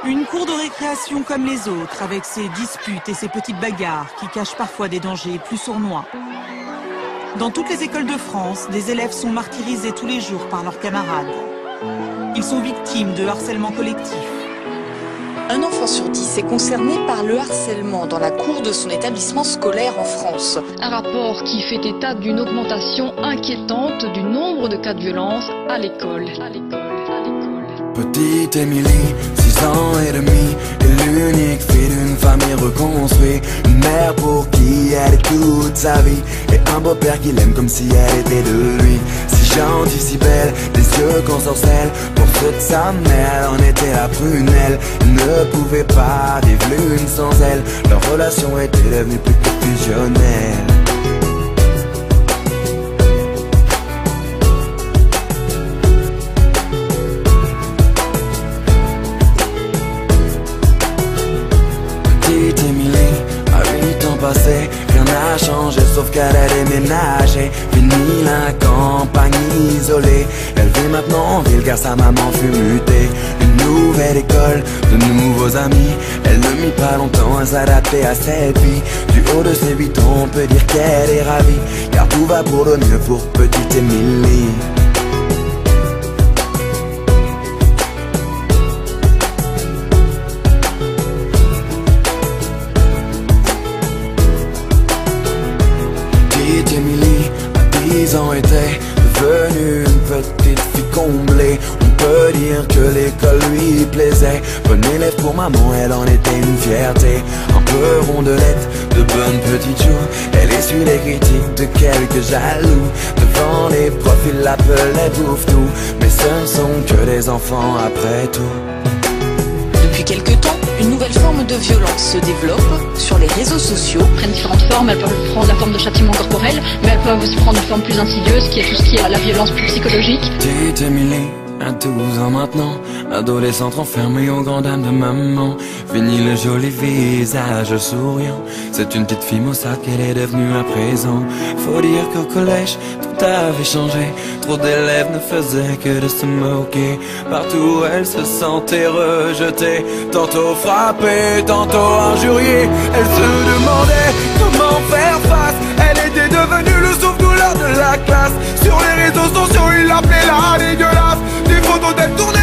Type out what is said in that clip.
Une cour de récréation comme les autres, avec ses disputes et ses petites bagarres qui cachent parfois des dangers plus sournois. Dans toutes les écoles de France, des élèves sont martyrisés tous les jours par leurs camarades. Ils sont victimes de harcèlement collectif. Un enfant sur 10 est concerné par le harcèlement dans la cour de son établissement scolaire en France. Un rapport qui fait état d'une augmentation inquiétante du nombre de cas de violence à l'école. Petite Émilie, 6 ans et demi, est l'unique fille d'une famille reconstruite. Une mère pour qui elle est toute sa vie, et un beau-père qui l'aime comme si elle était de lui. Si gentille, si belle, des yeux qu'on sorcelle. Pour ceux de sa mère, elle en était la prunelle. Elle ne pouvait pas vivre l'une sans elle. Leur relation était devenue plus que fusionnelle. Rien n'a changé sauf qu'elle a déménagé. Fini la campagne isolée. Elle vit maintenant en ville car sa maman fut mutée. Une nouvelle école, de nouveaux amis. Elle ne mit pas longtemps à s'adapter à cette vie. Du haut de ses 8 ans on peut dire qu'elle est ravie, car tout va pour le mieux pour petite Émilie. Émilie, à 10 ans, était devenue une petite fille comblée. On peut dire que l'école lui plaisait. Bonne élève pour maman, elle en était une fierté. Un peu rondelette, de bonnes petites joues. Elle essuie les critiques de quelques jaloux. Devant les profs, ils l'appelaient bouffe-tout. Mais ce ne sont que des enfants après tout. Depuis quelque temps, une nouvelle forme de violence se développe sur les réseaux sociaux. Elles prennent différentes formes, elles peuvent prendre la forme de châtiment corporel, mais elles peuvent aussi prendre une forme plus insidieuse, qui est tout ce qui est la violence plus psychologique. Petite Émilie, à 12 ans maintenant, adolescente renfermée aux grandes dames de maman. Fini le joli visage souriant, c'est une petite fille maussade qu'elle est devenue à présent. Faut dire qu'au collège, tout avait changé. Trop d'élèves ne faisaient que de se moquer. Partout elle se sentait rejetée, tantôt frappée, tantôt injuriée. Elle se demandait comment faire face. Elle était devenue le souffle-douleur de la classe. Sur les réseaux sociaux, ils l'appelaient la dégueulasse. Des photos d'elle tournées